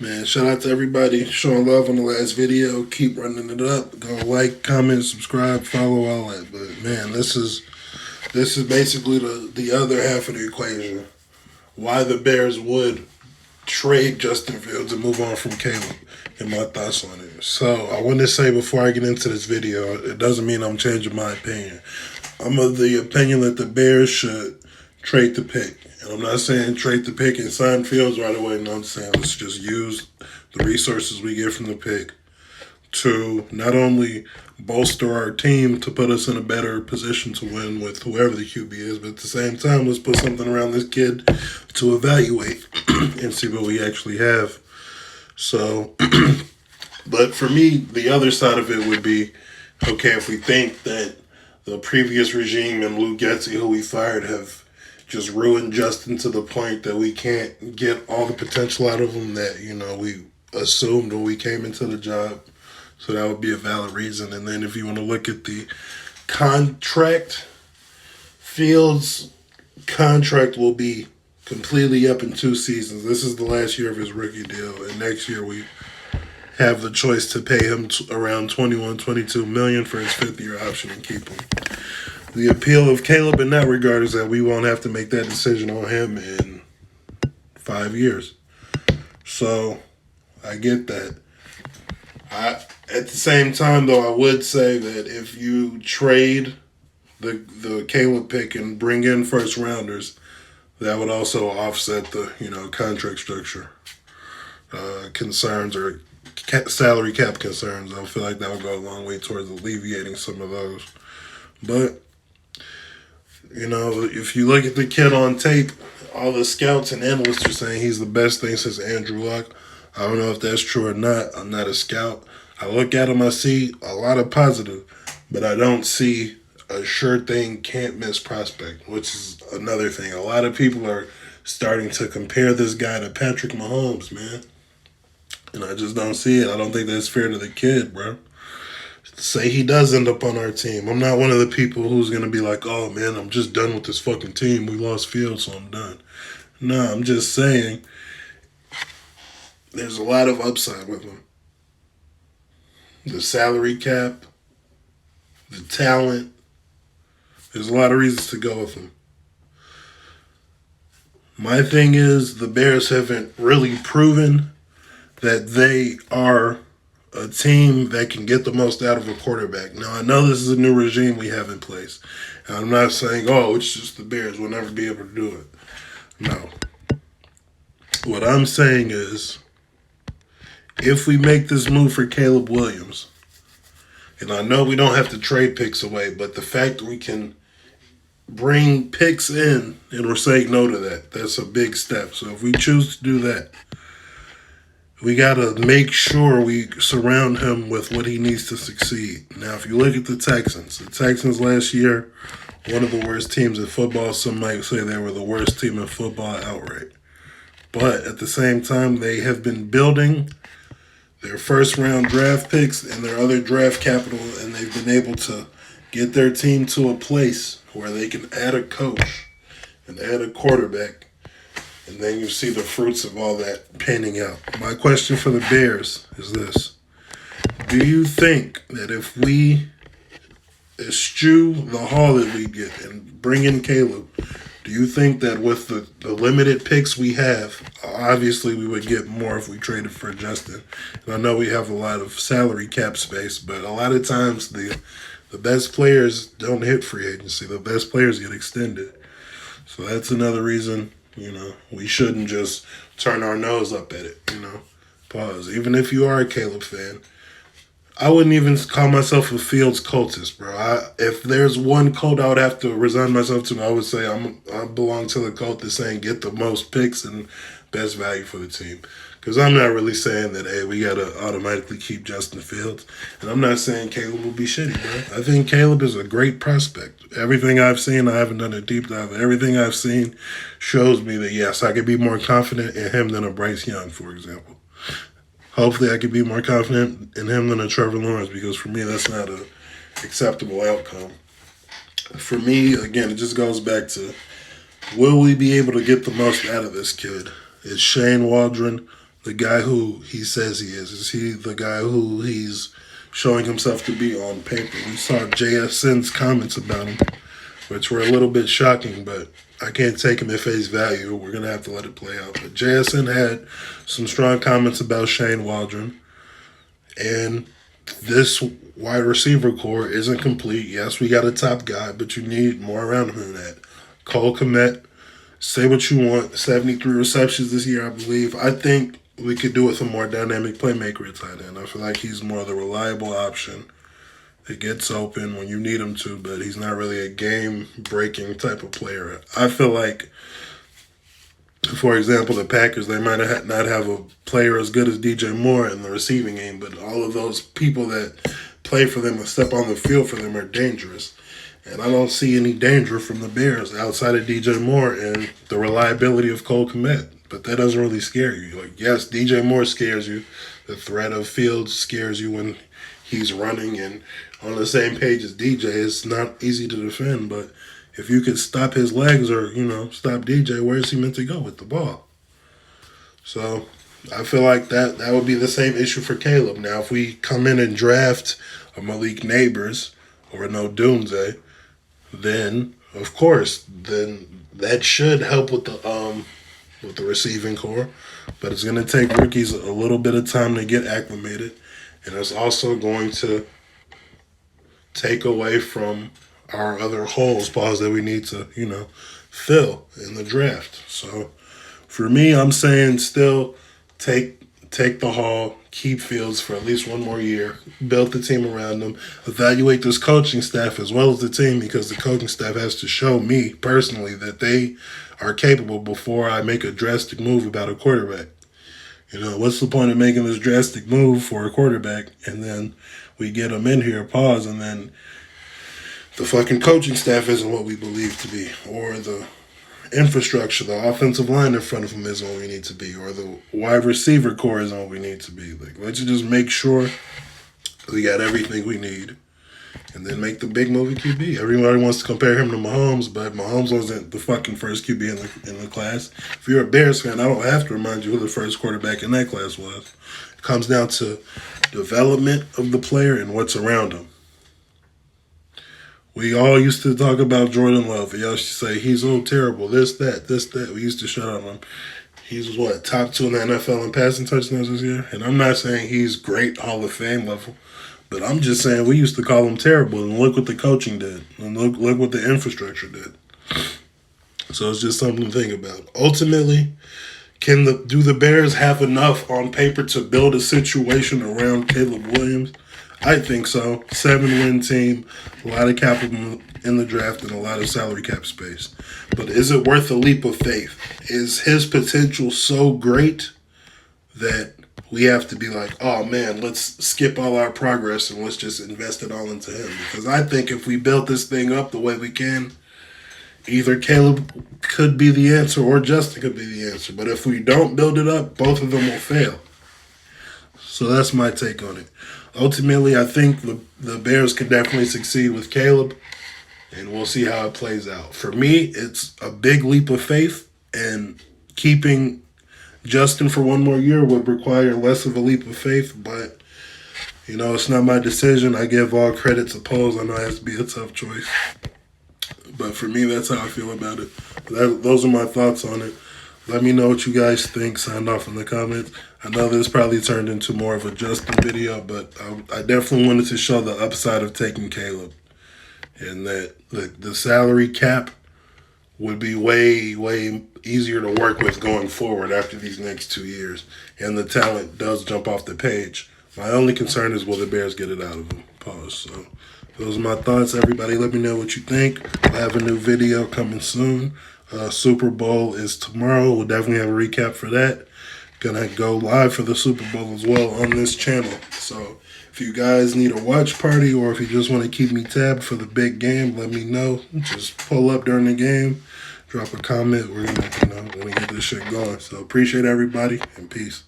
Man, shout out to everybody showing love on the last video. Keep running it up. Go like, comment, subscribe, follow, all that. But man, this is basically the other half of the equation. Why the Bears would trade Justin Fields and move on from Caleb, and my thoughts on it. So I want to say before I get into this video, it doesn't mean I'm changing my opinion. I'm of the opinion that the Bears should trade the pick. And I'm not saying trade the pick and sign Fields right away. No, I'm saying let's just use the resources we get from the pick to not only bolster our team to put us in a better position to win with whoever the QB is, but at the same time, let's put something around this kid to evaluate and see what we actually have. So, but for me, the other side of it would be, okay, if we think that the previous regime and Luke Getsy, who we fired, have just ruined Justin to the point that we can't get all the potential out of him that, we assumed when we came into the job. So that would be a valid reason. And then if you want to look at the contract, Fields' contract will be completely up in 2 seasons. This is the last year of his rookie deal. And next year we have the choice to pay him around $21-22 million for his 5th-year option and keep him. The appeal of Caleb in that regard is that we won't have to make that decision on him in 5 years. So I get that. At the same time, though, I would say that if you trade the Caleb pick and bring in first rounders, that would also offset the contract structure concerns or salary cap concerns. I feel like that would go a long way towards alleviating some of those. But if you look at the kid on tape, all the scouts and analysts are saying he's the best thing since Andrew Luck. I don't know if that's true or not. I'm not a scout. I look at him, I see a lot of positive, but I don't see a sure thing, can't miss prospect, which is another thing. A lot of people are starting to compare this guy to Patrick Mahomes, man. And I just don't see it. I don't think that's fair to the kid, bro. Say he does end up on our team. I'm not one of the people who's going to be like, oh, man, I'm just done with this fucking team. We lost Fields, so I'm done. No, I'm just saying there's a lot of upside with him. The salary cap, the talent. There's a lot of reasons to go with him. My thing is the Bears haven't really proven that they are a team that can get the most out of a quarterback. Now, I know this is a new regime we have in place. And I'm not saying, it's just the Bears. We'll never be able to do it. No. What I'm saying is, if we make this move for Caleb Williams, and I know we don't have to trade picks away, but the fact that we can bring picks in and we're saying no to that, that's a big step. So if we choose to do that, we got to make sure we surround him with what he needs to succeed. Now, if you look at the Texans last year, one of the worst teams in football. Some might say they were the worst team in football outright. But at the same time, they have been building their first-round draft picks and their other draft capital, and they've been able to get their team to a place where they can add a coach and add a quarterback, and then you see the fruits of all that panning out. My question for the Bears is this. Do you think that if we eschew the haul that we get and bring in Caleb, do you think that with the limited picks we have, obviously we would get more if we traded for Justin? And I know we have a lot of salary cap space, but a lot of times the best players don't hit free agency. The best players get extended. So that's another reason, we shouldn't just turn our nose up at it, Pause. Even if you are a Caleb fan, I wouldn't even call myself a Fields cultist, bro. If there's one cult I would have to resign myself to, I would say I belong to the cult that's saying get the most picks and best value for the team. Because I'm not really saying that, hey, we got to automatically keep Justin Fields. And I'm not saying Caleb will be shitty, bro. I think Caleb is a great prospect. Everything I've seen, I haven't done a deep dive. Everything I've seen shows me that, yes, I could be more confident in him than a Bryce Young, for example. Hopefully I could be more confident in him than a Trevor Lawrence, because for me, that's not an acceptable outcome. For me, again, it just goes back to, will we be able to get the most out of this kid? Is Shane Waldron the guy who he says he is? Is he the guy who he's showing himself to be on paper? We saw JSN's comments about him, which were a little bit shocking, but I can't take him at face value. We're going to have to let it play out. But JSN had some strong comments about Shane Waldron. And this wide receiver core isn't complete. Yes, we got a top guy, but you need more around him than that. Cole Kmet, say what you want. 73 receptions this year, I believe. I think we could do with a more dynamic playmaker at tight end. I feel like he's more the reliable option. It gets open when you need him to, but he's not really a game-breaking type of player. I feel like, for example, the Packers, they might not have a player as good as DJ Moore in the receiving game, but all of those people that play for them and step on the field for them are dangerous. And I don't see any danger from the Bears outside of DJ Moore and the reliability of Cole Kmet. But that doesn't really scare you. Like, yes, DJ Moore scares you. The threat of Fields scares you when he's running and on the same page as DJ. It's not easy to defend, but if you could stop his legs or, stop DJ, where is he meant to go with the ball? So I feel like that would be the same issue for Caleb. Now, if we come in and draft a Malik Neighbors or an Odunze, then, of course, then that should help with the receiving core. But it's going to take rookies a little bit of time to get acclimated. And it's also going to take away from our other holes, that we need to, fill in the draft. So for me, I'm saying still take the haul, keep Fields for at least one more year, build the team around them, evaluate this coaching staff as well as the team, because the coaching staff has to show me personally that they are capable before I make a drastic move about a quarterback. What's the point of making this drastic move for a quarterback and then we get him in here, and then the fucking coaching staff isn't what we believe to be, or the infrastructure, the offensive line in front of him isn't what we need to be, or the wide receiver core isn't what we need to be. Like, let's just make sure we got everything we need, and then make the big movie QB. Everybody wants to compare him to Mahomes, but Mahomes wasn't the fucking first QB in the class. If you're a Bears fan, I don't have to remind you who the first quarterback in that class was. It comes down to development of the player and what's around him. We all used to talk about Jordan Love. We used to say, he's so terrible, this, that. We used to shut on him. He's, top 2 in the NFL in passing touchdowns this year? And I'm not saying he's great Hall of Fame level, but I'm just saying we used to call him terrible, and look what the coaching did, and look what the infrastructure did. So it's just something to think about. Ultimately, do the Bears have enough on paper to build a situation around Caleb Williams? I think so. 7-win team, a lot of capital in the draft, and a lot of salary cap space. But is it worth a leap of faith? Is his potential so great that we have to be like, oh man, let's skip all our progress and let's just invest it all into him? Because I think if we build this thing up the way we can, either Caleb could be the answer or Justin could be the answer. But if we don't build it up, both of them will fail. So that's my take on it. Ultimately, I think the Bears can definitely succeed with Caleb, and we'll see how it plays out. For me, it's a big leap of faith, and keeping Justin for one more year would require less of a leap of faith, but, it's not my decision. I give all credit to Poles. I know it has to be a tough choice. But for me, that's how I feel about it. Those are my thoughts on it. Let me know what you guys think. Sound off in the comments. I know this probably turned into more of a Justin video, but I definitely wanted to show the upside of taking Caleb. And that the salary cap would be way, way easier to work with going forward after these next 2 years. And the talent does jump off the page. My only concern is will the Bears get it out of them? Pause. So those are my thoughts. Everybody let me know what you think. I'll have a new video coming soon. Super Bowl is tomorrow. We'll definitely have a recap for that. Gonna go live for the Super Bowl as well on this channel. So if you guys need a watch party or if you just want to keep me tabbed for the big game, let me know. Just pull up during the game, drop a comment. We're gonna get this shit going. So appreciate everybody and peace.